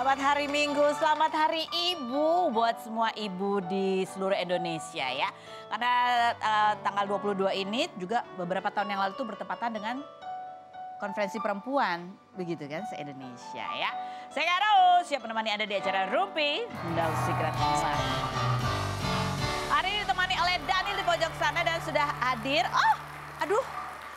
Selamat hari Minggu, selamat hari Ibu buat semua ibu di seluruh Indonesia ya. Karena tanggal 22 ini juga beberapa tahun yang lalu tuh bertepatan dengan konferensi perempuan, begitu kan, se-Indonesia ya. Saya Kak Rose, siap menemani Anda di acara Rumpi Undang Secret Summer. Hari ini ditemani oleh Daniel di pojok sana dan sudah hadir. Oh, aduh.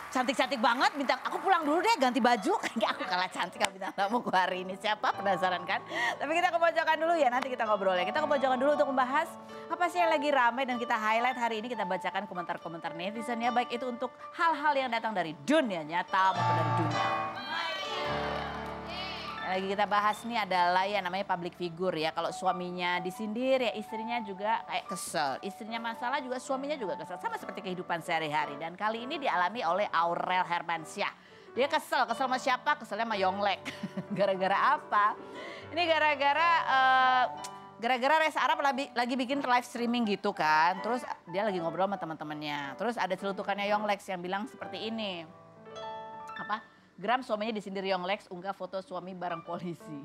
Cantik-cantik banget, bintang. Aku pulang dulu deh, ganti baju. Kayaknya aku kalah cantik sama bintang tamuku hari ini. Siapa? Penasaran kan? Tapi kita ke pojokan dulu ya, nanti kita ngobrol ya. Kita ke pojokan dulu untuk membahas apa sih yang lagi ramai dan kita highlight hari ini. Kita bacakan komentar-komentar netizen ya, baik itu untuk hal-hal yang datang dari dunia nyata maupun dari dunia. Yang lagi kita bahas nih adalah yang namanya public figure ya. Kalau suaminya disindir ya istrinya juga kayak kesel. Istrinya masalah juga suaminya juga kesel. Sama seperti kehidupan sehari-hari. Dan kali ini dialami oleh Aurel Hermansyah. Dia kesel sama siapa? Keselnya sama Yonglek. Gara-gara apa? Ini gara-gara Reza Arab lagi bikin live streaming gitu kan. Terus dia lagi ngobrol sama teman-temannya. Terus ada celutukannya Yonglek yang bilang seperti ini. Apa? Gram suaminya disindir Yonglek, unggah foto suami bareng polisi.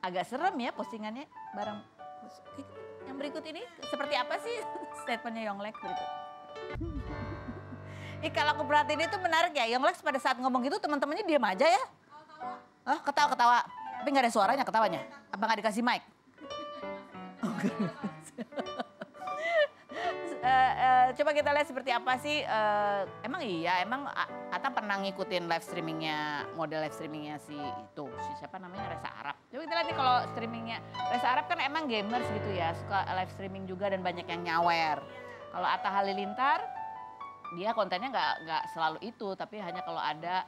Agak serem ya postingannya bareng. Yang berikut ini seperti apa sih statementnya Yonglek berikut. Kalau aku perhatiin itu menarik ya. Yonglek pada saat ngomong gitu teman-temannya diam aja ya. Ketawa-ketawa. Tapi gak ada suaranya ketawanya. Apa gak dikasih mic? Coba kita lihat seperti apa sih, emang Atta pernah ngikutin live streamingnya, model live streamingnya si siapa namanya, Reza Arab. Coba kita lihat nih kalau streamingnya, Reza Arab kan emang gamers gitu ya, suka live streaming juga dan banyak yang nyawer. Kalau Atta Halilintar, dia kontennya nggak selalu itu, tapi hanya kalau ada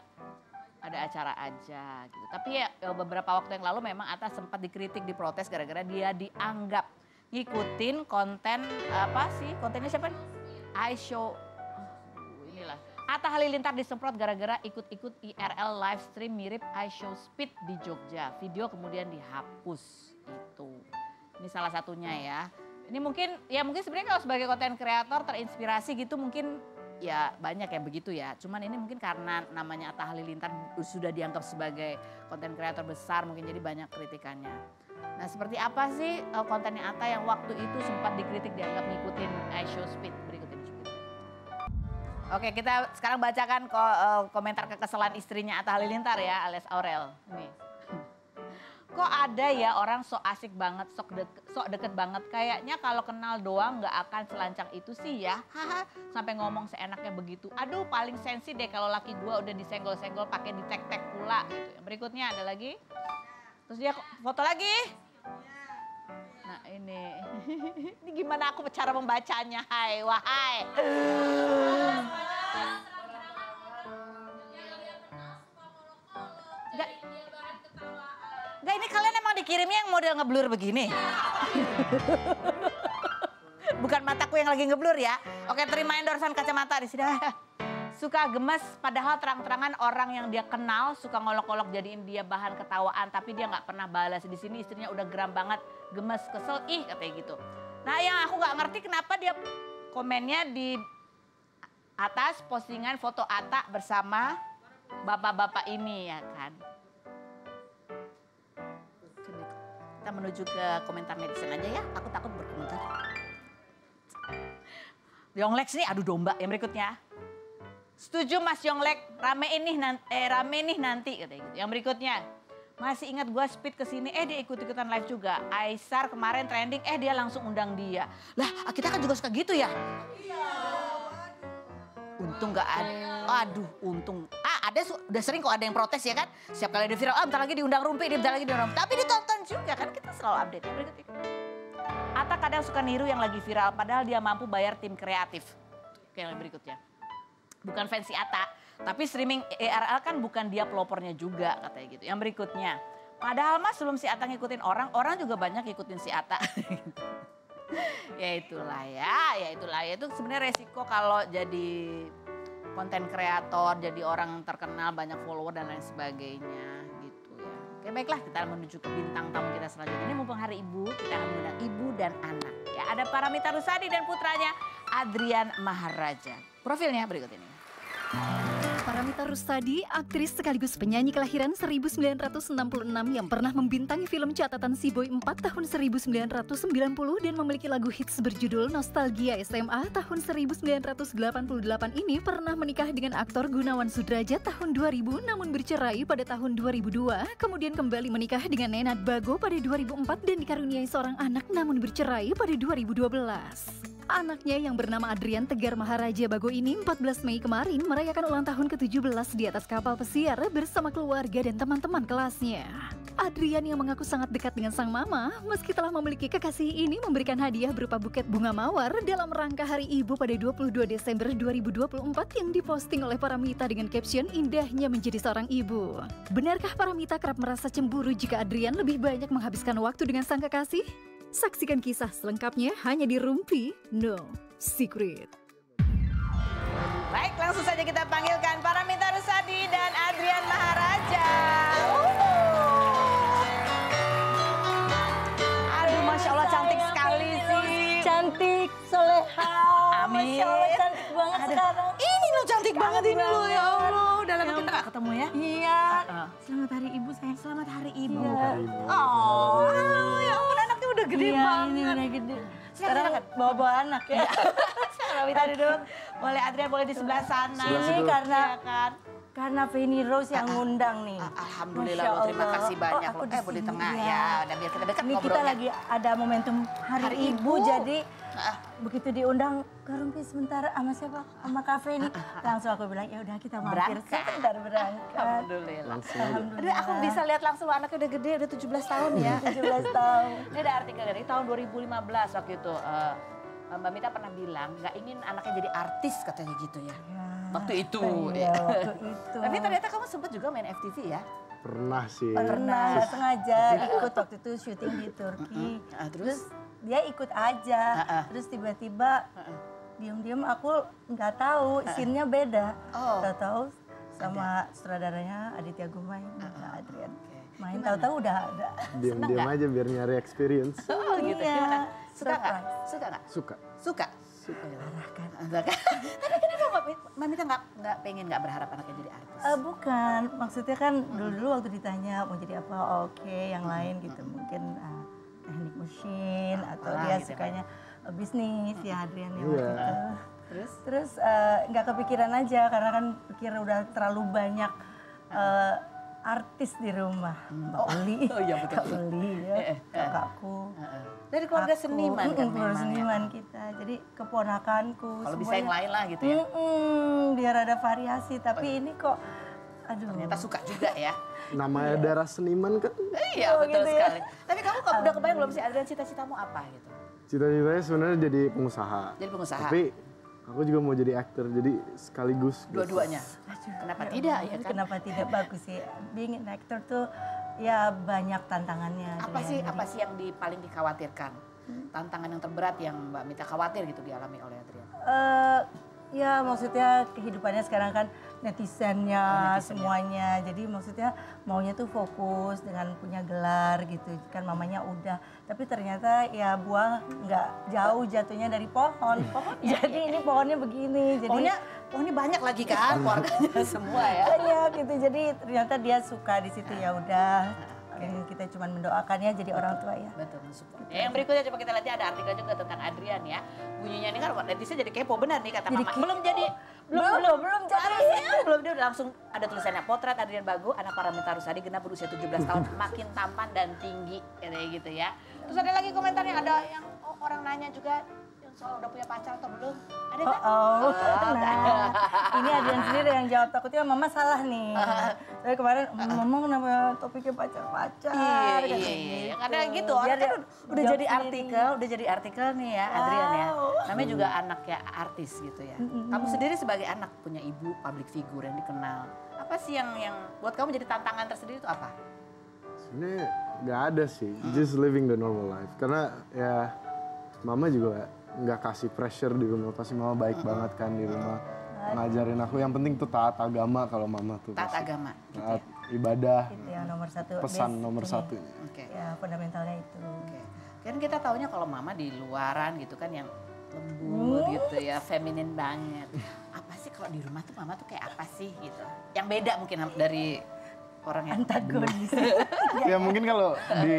acara aja gitu. Tapi ya beberapa waktu yang lalu memang Atta sempat dikritik, diprotes gara-gara dia dianggap ngikutin konten apa sih, kontennya siapa nih? iShow, inilah. Atta Halilintar disemprot gara-gara ikut-ikut IRL live stream mirip iShow Speed di Jogja. Video kemudian dihapus itu. Ini salah satunya ya. Ini mungkin sebenarnya kalau sebagai konten kreator terinspirasi gitu mungkin ya banyak yang begitu ya. Cuman ini mungkin karena namanya Atta Halilintar sudah dianggap sebagai konten kreator besar mungkin jadi banyak kritikannya. Nah seperti apa sih kontennya Atta yang waktu itu sempat dikritik dianggap ngikutin iShow Speed? Berikut ini juga. Oke, kita sekarang bacakan komentar kekesalan istrinya Atta Halilintar ya alias Aurel. Nih. Kok ada ya orang sok asik banget, sok deket banget. Kayaknya kalau kenal doang gak akan selancang itu sih ya. Haha, sampai ngomong seenaknya begitu. Aduh paling sensi deh kalau laki gua udah disenggol-senggol pakai ditek-tek pula gitu. Yang berikutnya ada lagi. Terus dia foto lagi. Nah ini gimana aku cara membacanya, hai wahai. Enggak, ini kalian emang dikirimnya yang model ngeblur begini? Bukan mataku yang lagi ngeblur ya. Oke, terima endorsan kacamata di sini. Suka gemes padahal terang-terangan orang yang dia kenal suka ngolok-ngolok jadiin dia bahan ketawaan tapi dia nggak pernah balas. Di sini istrinya udah geram banget, gemes, kesel, katanya gitu. Nah yang aku nggak ngerti kenapa dia komennya di atas postingan foto Atta bersama bapak-bapak ini ya kan. Kita menuju ke komentar netizen aja ya, aku takut berkomentar. Yonglek nih adu domba yang berikutnya. Setuju Mas Yonglek, rame nih nanti katanya gitu. Yang berikutnya, masih ingat gue Speed kesini, dia ikut-ikutan live juga. Aisar kemarin trending, dia langsung undang dia. Lah kita kan juga suka gitu ya. Iya. Untung gak ada, aduh untung. Ada udah sering kok ada yang protes ya kan. Setiap kali ada viral, bentar lagi diundang Rumpi, bentar lagi diundang Rumpi. Tapi ditonton juga kan, kita selalu update. Yang berikutnya. Atta kadang suka niru yang lagi viral, padahal dia mampu bayar tim kreatif. Oke yang berikutnya. Bukan fansi Atta, tapi streaming IRL kan bukan dia pelopornya juga katanya gitu. Yang berikutnya, padahal mas sebelum si Atta ngikutin orang juga banyak ngikutin si Atta. Ya itulah ya itu sebenarnya resiko kalau jadi konten kreator, jadi orang terkenal, banyak follower dan lain sebagainya gitu ya. Oke baiklah kita menuju ke bintang tamu kita selanjutnya. Ini mumpung hari ibu, kita akan mengundang ibu dan anak. Ya ada Paramita Rusady dan putranya Adrian Maharaja. Profilnya berikut ini. Paramita. Paramita Rusady, aktris sekaligus penyanyi kelahiran 1966 yang pernah membintangi film catatan Si Boy 4 tahun 1990 dan memiliki lagu hits berjudul Nostalgia SMA tahun 1988 ini pernah menikah dengan aktor Gunawan Sudrajat tahun 2000 namun bercerai pada tahun 2002, kemudian kembali menikah dengan Nenad Bago pada 2004 dan dikaruniai seorang anak namun bercerai pada 2012. Anaknya yang bernama Adrian Tegar Maharaja Bago ini 14 Mei kemarin merayakan ulang tahun ke-17 di atas kapal pesiar bersama keluarga dan teman-teman kelasnya. Adrian yang mengaku sangat dekat dengan sang mama, meski telah memiliki kekasih ini memberikan hadiah berupa buket bunga mawar dalam rangka Hari Ibu pada 22 Desember 2024 yang diposting oleh Paramita dengan caption indahnya menjadi seorang ibu. Benarkah Paramita kerap merasa cemburu jika Adrian lebih banyak menghabiskan waktu dengan sang kekasih? Saksikan kisah selengkapnya hanya di Rumpi No Secret. Baik, langsung saja kita panggilkan Paramita Rusady dan Adrian Maharaja. Aduh, Masya Allah cantik sekali sih. Cantik, soleha. Amin. Masya Allah cantik banget sekarang. Ini lo cantik banget ini lo, ya Allah. Udah lama kita gak ketemu ya? Iya. Selamat Hari Ibu sayang, selamat Hari Ibu. Iya. Oh, halo, ya ampun anaknya udah gede Iya, banget. ini udah gede. Sekarang Sekarang bawa-bawa anak ya. Paramita duduk. Boleh Adrian boleh di sebelah sana. Ini Iya kan? karena Feni Rose yang ngundang nih. Alhamdulillah Masya lo, terima Allah. kasih banyak aku lo. di Bu di sini, tengah iya. ya, udah biar kita dekat Ini kita ngobrolnya. lagi ada momentum Hari Hari Ibu, Ibu. jadi Ah. begitu diundang ke Rumpi sebentar sama siapa? Sama Kak Feni. Langsung aku bilang ya udah kita mampir Berangkat. sebentar berangkat. Alhamdulillah. Alhamdulillah. Aduh, aku bisa lihat langsung anaknya udah gede, udah 17 tahun ya. 17 tahun. Ini ada artikel dari tahun 2015 waktu itu. Mbak Mita pernah bilang nggak ingin anaknya jadi artis katanya gitu ya. Waktu itu. Iya, waktu itu. Tapi ternyata kamu sempat juga main FTV ya. Pernah sih. Pernah nggak sengaja ikut waktu itu syuting di Turki. Terus? Dia ikut aja. Terus tiba-tiba diam-diam aku nggak tahu scene-nya beda. Oh. Tahu-tahu sama sutradaranya Aditya Gumai, Adrian. Main Gimana? tahu-tahu udah ada. Diam-diam aja biar nyari experience. Oh gitu. Iya. Gimana? Suka nggak? Surprise. Suka nggak? Suka. Suka. Suka. Parah kan? Tapi kenapa Mbak Mita nggak pengen nggak berharap anaknya jadi artis? Bukan, maksudnya kan dulu waktu ditanya mau jadi apa, oke, yang lain gitu. Mungkin teknik mesin atau Apalah dia gitu ya, sukanya bisnis ya Adrian ya Iya. waktu itu. Terus nggak kepikiran aja karena kan pikir udah terlalu banyak artis di rumah. Mbak Uli, Oh iya betul. Kak Uli ya, kakakku. Dari keluarga aku, seniman kan keluarga memang seniman ya. kita. Jadi keponakanku Kalau bisa semuanya. yang lain lah gitu ya. Biar ada variasi, tapi ini kok aduh. Ternyata suka juga ya. Namanya darah seniman kan. Iya Oh, betul gitu ya. sekali. Tapi kamu udah kebayang belum sih Adrian cita-citamu apa gitu? Cita-citanya sebenarnya jadi pengusaha. Jadi pengusaha. Tapi aku juga mau jadi aktor, jadi sekaligus. Dua-duanya. Aduh, Kenapa ya tidak Allah, ya kan? Kenapa tidak bagus sih? Being an actor tuh ya banyak tantangannya. Apa Adrian. sih Jadi, apa sih yang paling dikhawatirkan? Tantangan yang terberat yang Mbak Mita khawatir gitu dialami oleh Adrian. ya maksudnya kehidupannya sekarang kan netizennya, semuanya. Jadi maksudnya maunya tuh fokus dengan punya gelar gitu. Kan mamanya udah. Tapi ternyata ya buah nggak jauh jatuhnya dari pohon. Jadi ini pohonnya begini. Jadi Pohonnya banyak lagi kan keluarganya semua ya. banyak gitu. Jadi ternyata dia suka di situ ya udah. Kita cuma mendoakannya jadi orang tua ya. Betul, mensupport. Yang berikutnya coba kita lihat ya, ada artikel juga tentang Adrian ya. Bunyinya ini kan netizen jadi kepo benar nih kata Jadi Mama. kepo. Belum jadi. Belum jadi. Belum dia udah langsung ada tulisannya potret Adrian Bago, anak Paramita Rusady genap berusia 17 tahun, makin tampan dan tinggi kayak gitu ya. Terus ada lagi komentarnya, ada yang orang nanya juga yang soal udah punya pacar atau belum? Ada nggak? Nah, ini Adrian sendiri yang jawab, takutnya mama salah nih. Tapi kemarin, mama kenapa topiknya pacar-pacar? Iya, Katanya iya. Ada gitu, Biar orang kan dia udah jawab jadi sendiri. udah jadi artikel nih ya Adrian ya. Wow. Namanya juga anak ya artis gitu ya. Kamu sendiri sebagai anak punya ibu public figure yang dikenal. Apa sih yang buat kamu jadi tantangan tersendiri itu apa? Sebenarnya nggak ada sih, just living the normal life. Karena ya mama juga nggak kasih pressure di rumah, pasti mama baik banget kan di rumah. Ngajarin aku yang penting tuh taat agama kalau mama tuh. Taat pasti. agama gitu ya. Taat ibadah, Itu yang nomor satu. pesan base nomor ini. satunya. Oke. Ya fundamentalnya itu. Oke. Kan kita taunya kalau mama di luaran gitu kan yang lembut gitu ya, feminin banget. Apa sih kalau di rumah tuh mama tuh kayak apa sih gitu? Yang beda mungkin dari orang yang Antagonis. Ya mungkin kalau di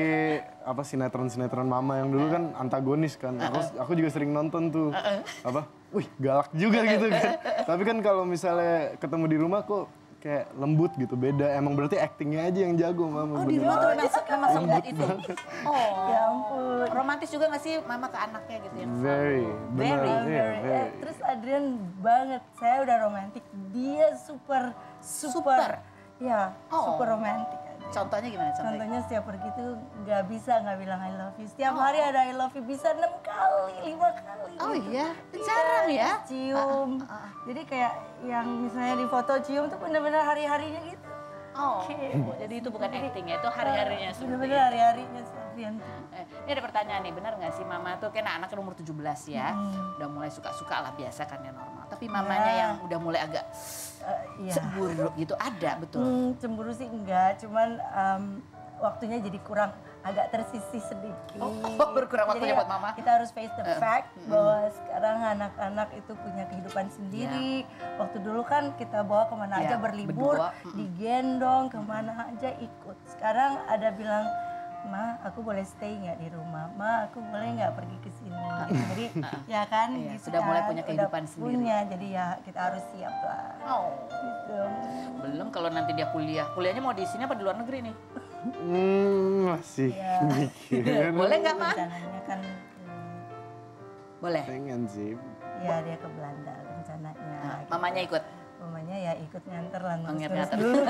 apa sinetron-sinetron mama yang dulu kan antagonis kan. Aku juga sering nonton tuh. Apa? Wih, galak juga gitu kan. Tapi kan kalau misalnya ketemu di rumah kok kayak lembut gitu, beda. Emang berarti actingnya aja yang jago mama. Oh di rumah tuh memang lembut itu. Oh, Ya ampun. romantis juga nggak sih mama ke anaknya gitu yang Very, benar. Very, Iya, very. Terus Adrian banget, saya udah romantis, dia super. Ya, Oh. super romantis. Contohnya gimana? Contohnya setiap pergi tuh nggak bisa nggak bilang I love you. Setiap hari ada I love you, bisa 6 kali, 5 kali. Oh gitu. iya, jarang ya. Cium. Jadi kayak yang misalnya di foto cium tuh bener-bener hari-harinya gitu. Oh, jadi itu bukan acting ya, itu hari-harinya seperti Bener-bener itu. hari-harinya si Adrian. Ini ada pertanyaan nih, benar nggak sih mama tuh kan anak umur 17 ya, udah mulai suka-suka lah biasa kan ya normal. Tapi mamanya yang udah mulai agak Iya. cemburu gitu ada betul. Cemburu sih enggak, cuman waktunya jadi kurang agak tersisih sedikit. Oh, berkurang waktunya Jadi buat mama? Kita harus face the fact bahwa sekarang anak-anak itu punya kehidupan sendiri. Waktu dulu kan kita bawa kemana Ya, aja berlibur, berdua. digendong kemana aja ikut. Sekarang ada bilang, Ma, aku boleh stay nggak di rumah? Ma, aku boleh nggak pergi ke sini? Jadi ya kan, Iya, gitu sudah mulai kan. punya Udah kehidupan sendiri. Punya, jadi ya kita harus siap lah. Oh, Gitu. belum kalau nanti dia kuliah. Kuliahnya mau di sini apa di luar negeri nih? Masih Iya. mikir. Boleh nggak Ma? Rencananya kan Boleh. Pengen sih. ya dia ke Belanda rencananya. Nah, gitu. mamanya ikut. Mamanya ya ikut nganter lah. Oh, ngurus nganter. dulu.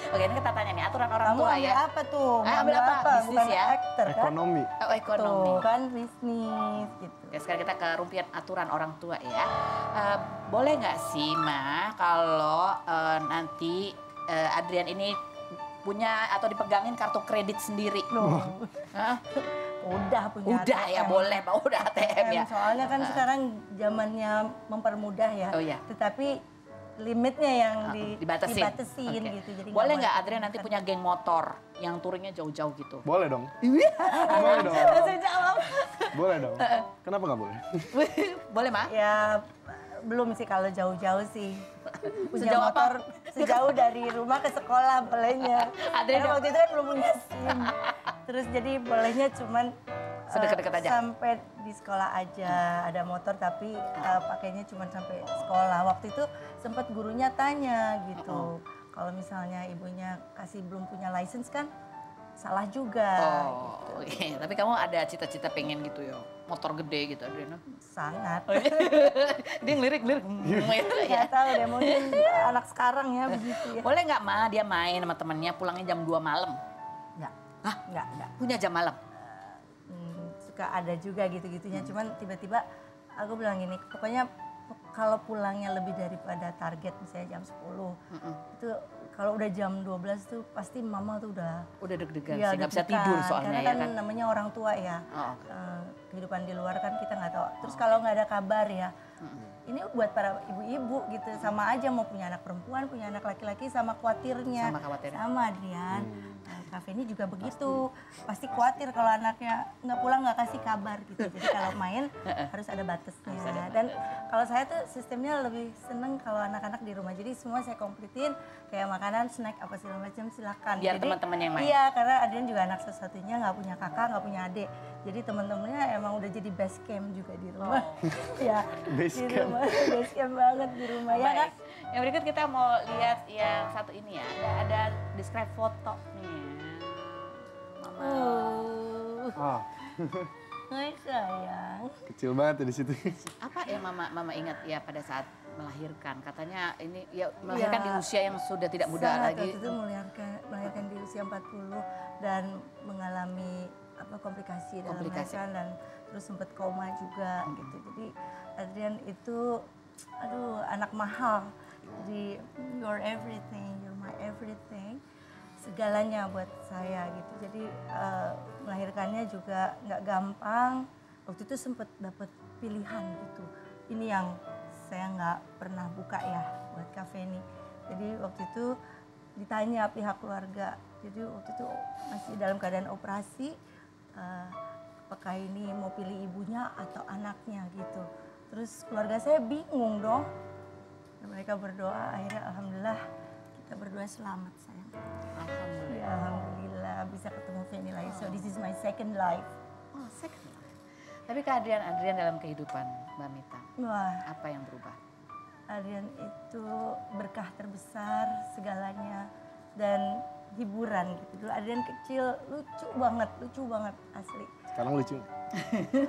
Oke, ini kita tanya nih aturan orang Kamu tua ambil ya. apa tuh? Ah, Mau ambil apa? Bisnis Bukan ya? aktor kan? Ekonomi. Oh, ekonomi. Tuh kan bisnis gitu. Oke, sekarang kita ke rumpian aturan orang tua ya. Boleh nggak sih Ma kalau nanti Adrian ini punya atau dipegangin kartu kredit sendiri? Loh, Hah? udah punya Udah ya, ATM. boleh Pak, udah ATM ya. Soalnya kan sekarang zamannya mempermudah ya. Oh, iya. Tetapi limitnya yang Dibatasin. dibatasin Oke. gitu. Jadi Boleh nggak boleh Adrian nanti punya geng motor yang touringnya jauh-jauh gitu? Boleh dong. Boleh dong. Langsung jawab. Boleh dong. Kenapa nggak boleh? Boleh Ma? Ya belum sih kalau jauh-jauh sih. Punya Sejauh apa? motor sejauh dari rumah ke sekolah bolehnya. Adrian Karena waktu itu kan belum punya SIM. Terus jadi bolehnya cuman Sedekat-dekat aja? sampai di sekolah aja. Ada motor tapi pakainya cuma sampai sekolah. Waktu itu sempat gurunya tanya gitu. Kalau misalnya ibunya kasih belum punya license kan salah juga. Oh, oke. Tapi kamu ada cita-cita pengen gitu ya? Motor gede gitu Adrian? Sangat. Dia ngelirik-ngelirik. Ya. Nggak tahu deh mungkin anak sekarang ya begitu ya. Boleh nggak Ma dia main sama temennya pulangnya jam 2 malam? Enggak. Hah? Enggak. Punya jam malam? Suka ada juga gitu-gitunya. Cuman tiba-tiba aku bilang gini, pokoknya kalau pulangnya lebih daripada target misalnya jam 10, itu kalau udah jam 12 tuh pasti mama tuh udah Udah deg-degan ya, sih, nggak bisa deg-degan. tidur soalnya Karena ya kan kan? namanya orang tua ya. Oh, oke. Kehidupan di luar kan kita nggak tahu. Terus kalau nggak ada kabar ya, ini buat para ibu-ibu gitu, sama aja mau punya anak perempuan, punya anak laki-laki sama khawatirnya. Sama khawatirnya. Sama Adrian. Cafe ini juga begitu, pasti khawatir kalau anaknya nggak pulang nggak kasih kabar gitu. Jadi kalau main harus ada batasnya. Dan kalau saya tuh sistemnya lebih seneng kalau anak-anak di rumah. Jadi semua saya kompletin kayak makanan, snack apa segala macam silakan. Biar Jadi, teman-teman yang main. Iya, karena Adrian juga anak satu-satunya nggak punya kakak, nggak punya adik. Jadi teman-temannya emang udah jadi base camp juga di rumah. Ya, Base di camp. rumah, base camp banget di rumah ya kan. Baik. Yang berikut kita mau lihat yang satu ini ya. Ada describe foto nih. Mama. Ah, Hai sayang. kecil banget ya di situ. Apa ya mama ingat ya pada saat melahirkan? Katanya ini ya melahirkan Ya, di usia yang sudah tidak muda Sangat, lagi. waktu itu melahirkan di usia 40 dan mengalami komplikasi dalam Komplikasi. melahirkan dan terus sempat koma juga gitu. Jadi Adrian itu aduh anak mahal. Jadi you're everything, you're my everything. Segalanya buat saya gitu. Jadi melahirkannya juga nggak gampang. Waktu itu sempat dapat pilihan gitu. Ini yang saya nggak pernah buka ya buat kafe ini. Jadi waktu itu ditanya pihak keluarga. Jadi waktu itu masih dalam keadaan operasi. apakah ini mau pilih ibunya atau anaknya gitu. Terus keluarga saya bingung dong. Dan mereka berdoa, akhirnya alhamdulillah kita berdua selamat sayang. Alhamdulillah. Ya, alhamdulillah bisa ketemu Feni lagi. So this is my second life. Oh, second life. Tapi kehadiran Adrian dalam kehidupan Mbak Mita, Wah, apa yang berubah? Adrian itu berkah terbesar segalanya dan hiburan gitu. Dulu Adrian kecil lucu banget asli. Sekarang lucu.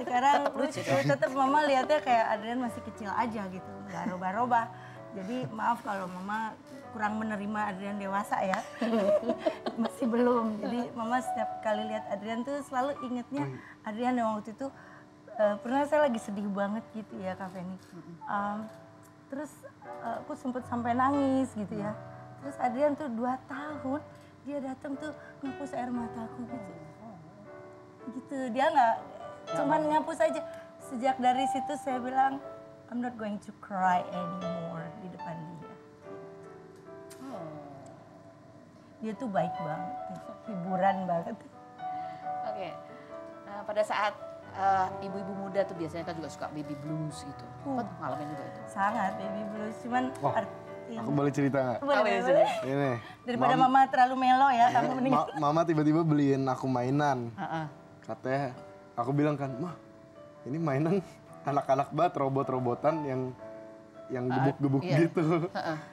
Sekarang tetap mama lihatnya kayak Adrian masih kecil aja gitu, nggak robah-robah. Jadi maaf kalau mama kurang menerima Adrian dewasa ya. Masih belum. Jadi mama setiap kali lihat Adrian tuh selalu ingetnya Adrian yang waktu itu pernah saya lagi sedih banget gitu ya Kak Feni. Terus aku sempet sampai nangis gitu ya. Terus Adrian tuh 2 tahun dia datang tuh ngapus air mataku gitu. Gitu dia nggak cuman ngapus aja. Sejak dari situ saya bilang I'm not going to cry anymore di depan dia. Dia tuh baik banget, hiburan banget. Oke, nah, pada saat ibu-ibu muda tuh biasanya kan juga suka baby blues gitu. Apa tuh ngalamin juga itu? Sangat baby blues, cuman Wah, artinya aku boleh cerita nggak? boleh. Ini. Daripada mama terlalu melo ya, kamu mending. Mama tiba-tiba beliin aku mainan. Katanya, aku bilang kan, "Mah, ini mainan anak-anak banget, robot-robotan yang gebuk-gebuk iya. gitu."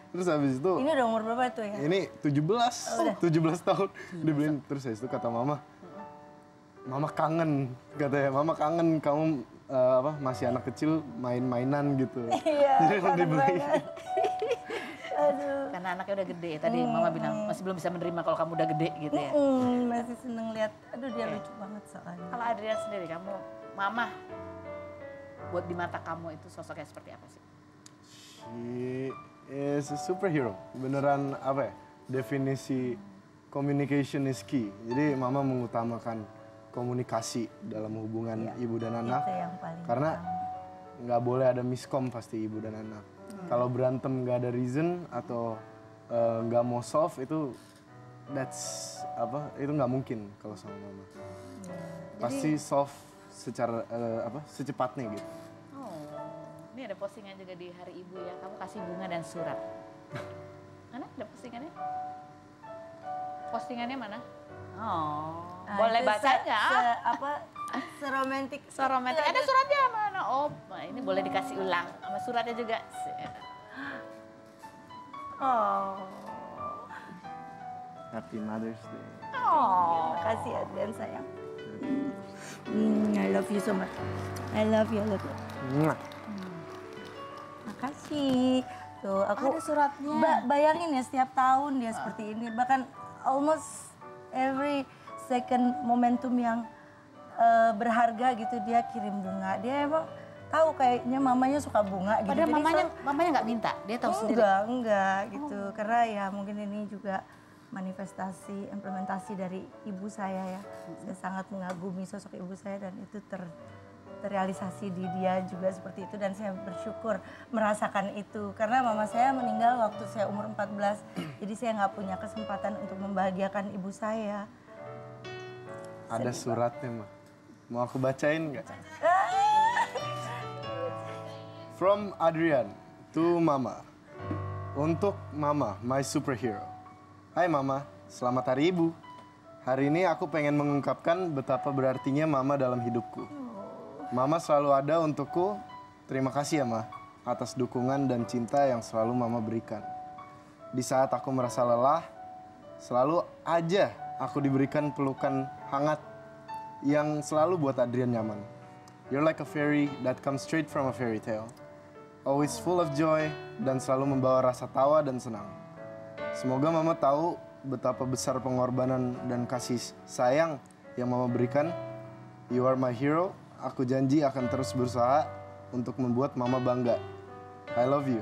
Terus habis itu, Ini udah umur berapa tuh ya? ini 17 tahun dibeliin. Terus habis itu kata mama, "Mama kangen," katanya, "Mama kangen kamu masih anak kecil main-mainan gitu." Iya, Jadi kalau kangen dibeli. banget. Aduh. Karena anaknya udah gede. Tadi mama bilang masih belum bisa menerima kalau kamu udah gede gitu ya. Masih seneng lihat. Aduh dia lucu banget soalnya. Kalau Adrian sendiri, kamu mama buat di mata kamu itu sosoknya seperti apa sih? She is a superhero. Beneran apa ya? Definisi communication is key. Jadi mama mengutamakan komunikasi dalam hubungan ibu dan anak. Itu yang paling Karena utama. nggak boleh ada miskom pasti ibu dan anak. Kalau berantem nggak ada reason atau nggak mau solve itu itu nggak mungkin kalau sama mama. Pasti solve secara secepatnya gitu. Oh, ini ada postingan juga di Hari Ibu ya. Kamu kasih bunga dan surat. Mana ada postingannya? Postingannya mana? Oh, boleh itu baca nggak? Seromantik. Seromantik. Ada suratnya mana? Oh, ini boleh dikasih ulang sama suratnya juga. Oh. Happy Mother's Day. Oh, Makasih Adrian sayang. I love you so much. I love you. Mwah. Makasih. Tuh, aku ada suratnya. Bayangin ya setiap tahun dia seperti ini. Bahkan almost every second momentum yang berharga gitu dia kirim bunga. Dia emang tahu kayaknya mamanya suka bunga gitu. Padahal Jadi mamanya nggak minta, dia tahu sendiri. enggak gitu. Karena ya mungkin ini juga manifestasi, implementasi dari ibu saya ya. Saya sangat mengagumi sosok ibu saya dan itu terrealisasi di dia juga seperti itu dan saya bersyukur merasakan itu. Karena mama saya meninggal waktu saya umur 14, jadi saya nggak punya kesempatan untuk membahagiakan ibu saya. Ada suratnya mah. Mau aku bacain nggak? From Adrian to Mama. Untuk Mama, my superhero. Hai Mama, selamat Hari Ibu. Hari ini aku pengen mengungkapkan betapa berartinya Mama dalam hidupku. Mama selalu ada untukku. Terima kasih ya Ma, atas dukungan dan cinta yang selalu Mama berikan. Di saat aku merasa lelah, selalu aja aku diberikan pelukan hangat yang selalu buat Adrian nyaman. You're like a fairy that comes straight from a fairy tale. Always full of joy dan selalu membawa rasa tawa dan senang. Semoga Mama tahu betapa besar pengorbanan dan kasih sayang yang Mama berikan. You are my hero. Aku janji akan terus berusaha untuk membuat Mama bangga. I love you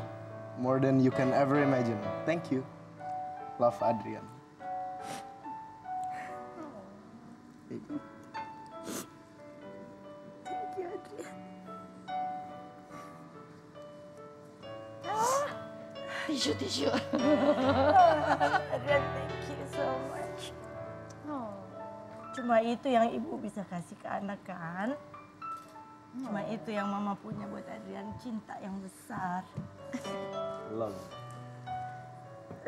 more than you can ever imagine. Thank you. Love, Adrian. Tisu. Adrian, thank you so much. Oh. cuma itu yang ibu bisa kasih ke anak kan. Cuma itu yang mama punya buat Adrian, cinta yang besar. Love.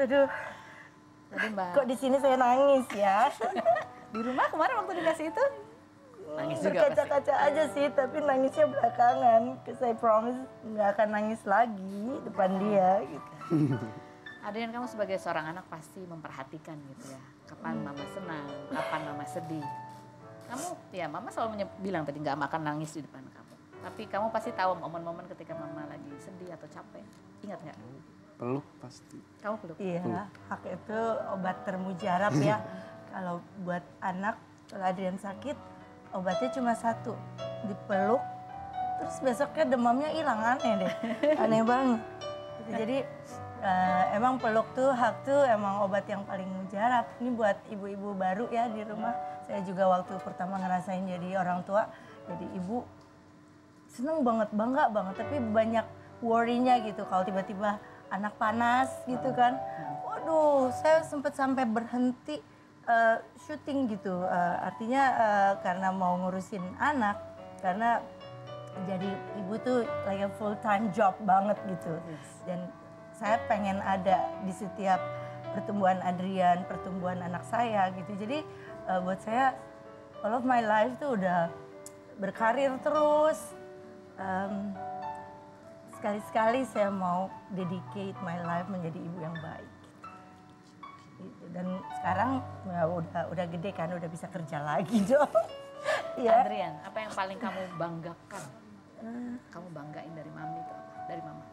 Aduh, Jadi Mbak, kok di sini saya nangis ya. di rumah kemarin waktu dikasih itu nangis juga pasti. Berkaca-kaca aja sih, tapi nangisnya belakangan. Saya promise nggak akan nangis lagi depan dia gitu. Adrian, kamu sebagai seorang anak pasti memperhatikan gitu ya. Kapan mama senang, kapan mama sedih. Kamu, ya mama selalu bilang tadi nggak makan nangis di depan kamu. Tapi kamu pasti tahu momen-momen ketika mama lagi sedih atau capek. Ingat nggak? Peluk pasti. Kamu peluk? Iya, hak itu obat termujarab ya. Kalau buat anak, kalau Adrian sakit, obatnya cuma satu, dipeluk. Terus besoknya demamnya hilang, aneh deh, aneh banget. Jadi emang peluk tuh hak tuh emang obat yang paling mujarab. Ini buat ibu-ibu baru ya di rumah. Saya juga waktu pertama ngerasain jadi orang tua, jadi ibu seneng banget, bangga banget. Tapi banyak worry-nya gitu kalau tiba-tiba anak panas gitu kan. Waduh, saya sempat sampai berhenti syuting gitu. Artinya karena mau ngurusin anak, karena jadi ibu tuh like a full time job banget gitu. Dan saya pengen ada di setiap pertumbuhan Adrian, pertumbuhan anak saya gitu. Jadi buat saya all of my life tuh udah berkarir terus. Sekali-sekali saya mau dedicate my life menjadi ibu yang baik. Gitu. Dan sekarang ya udah gede kan, udah bisa kerja lagi dong. Ya. Adrian, apa yang paling kamu banggakan? Kamu banggain dari mami itu apa? Dari mama?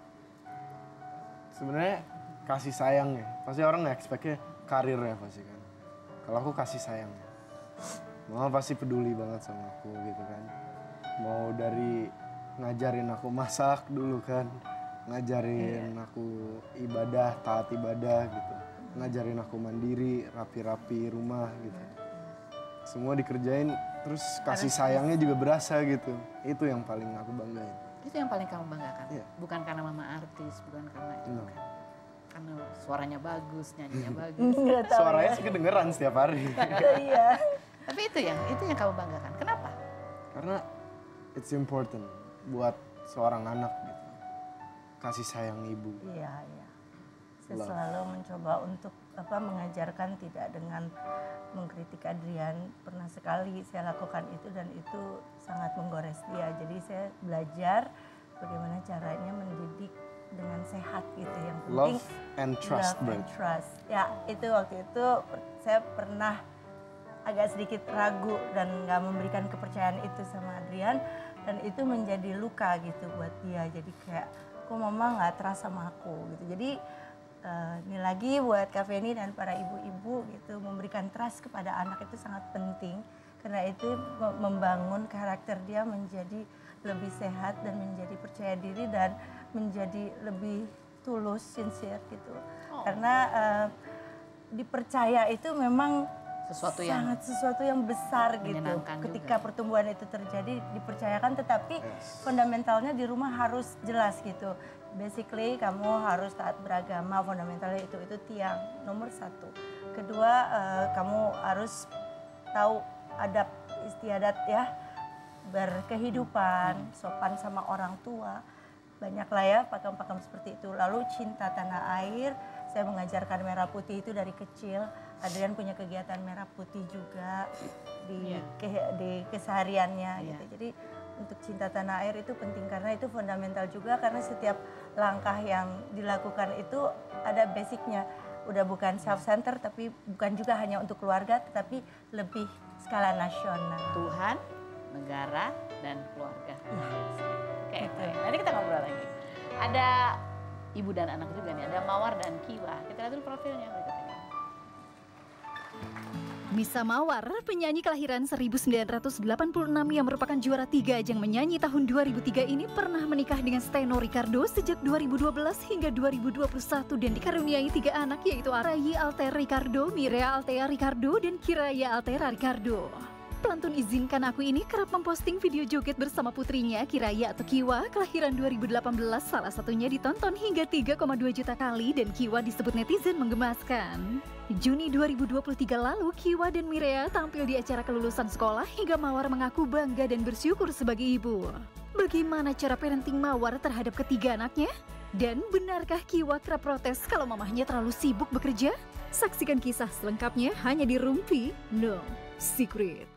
Sebenarnya kasih sayang ya. Pasti orang nggak expect-nya karir ya pasti kan. Kalau aku kasih sayang ya. Mama pasti peduli banget sama aku gitu kan. Mau dari ngajarin aku masak dulu kan. Ngajarin aku ibadah, taat ibadah gitu. Ngajarin aku mandiri, rapi-rapi rumah gitu. Semua dikerjain, terus kasih sayangnya juga berasa gitu. Itu yang paling aku banggain. Itu yang paling kamu banggakan? Iya. Bukan karena mama artis, bukan karena itu, No. bukan. Karena suaranya bagus, nyanyinya bagus. Nggak tahu Suaranya ya. sih kedengeran setiap hari. Iya. Tapi itu yang kamu banggakan. Kenapa? Karena it's important buat seorang anak gitu. Kasih sayang ibu. Iya, iya. Saya Love. selalu mencoba untuk mengajarkan tidak dengan mengkritik Adrian. Pernah sekali saya lakukan itu dan itu sangat menggores dia. Jadi saya belajar bagaimana caranya mendidik dengan sehat gitu. Yang penting Love and trust, love bro. and trust. Ya, itu waktu itu saya pernah agak sedikit ragu dan nggak memberikan kepercayaan itu sama Adrian. Dan itu menjadi luka gitu buat dia. Jadi kayak, kok mama nggak trust sama aku gitu. Jadi ini lagi buat Kak Feni dan para ibu-ibu gitu, memberikan trust kepada anak itu sangat penting. Karena itu membangun karakter dia menjadi lebih sehat dan menjadi percaya diri dan menjadi lebih tulus, sincere gitu. Karena dipercaya itu memang sesuatu yang besar gitu. Ketika pertumbuhan itu terjadi dipercayakan, tetapi fundamentalnya di rumah harus jelas gitu. Basically kamu harus taat beragama, fundamentalnya itu tiang nomor satu. Kedua kamu harus tahu adab istiadat ya, berkehidupan, sopan sama orang tua. Banyak lah ya pakam-pakam seperti itu. Lalu cinta tanah air, saya mengajarkan merah putih itu dari kecil. Adrian punya kegiatan merah putih juga di kesehariannya gitu. Jadi untuk cinta tanah air itu penting karena itu fundamental juga, karena setiap langkah yang dilakukan itu ada basicnya. Udah bukan self-center, tapi bukan juga hanya untuk keluarga, tetapi lebih skala nasional. Tuhan, negara, dan keluarga. Oke, baik. Nanti kita ngobrol lagi. Ada ibu dan anak juga nih, ada Mawar dan Kiwa. Kita lihat dulu profilnya berikut ini. Nisa Mawar, penyanyi kelahiran 1986 yang merupakan juara 3 ajang menyanyi tahun 2003 ini pernah menikah dengan Steno Ricardo sejak 2012 hingga 2021 dan dikaruniai 3 anak yaitu Arayi Alter Ricardo, Mirea Altea Ricardo, dan Kiraya Altera Ricardo. pelantun Izinkan Aku ini kerap memposting video joget bersama putrinya Kiraya atau Kiwa kelahiran 2018. Salah satunya ditonton hingga 3,2 juta kali dan Kiwa disebut netizen menggemaskan. Juni 2023 lalu, Kiwa dan Mirea tampil di acara kelulusan sekolah hingga Mawar mengaku bangga dan bersyukur sebagai ibu. Bagaimana cara parenting Mawar terhadap ketiga anaknya? Dan benarkah Kiwa kerap protes kalau mamahnya terlalu sibuk bekerja? Saksikan kisah selengkapnya hanya di Rumpi No Secret.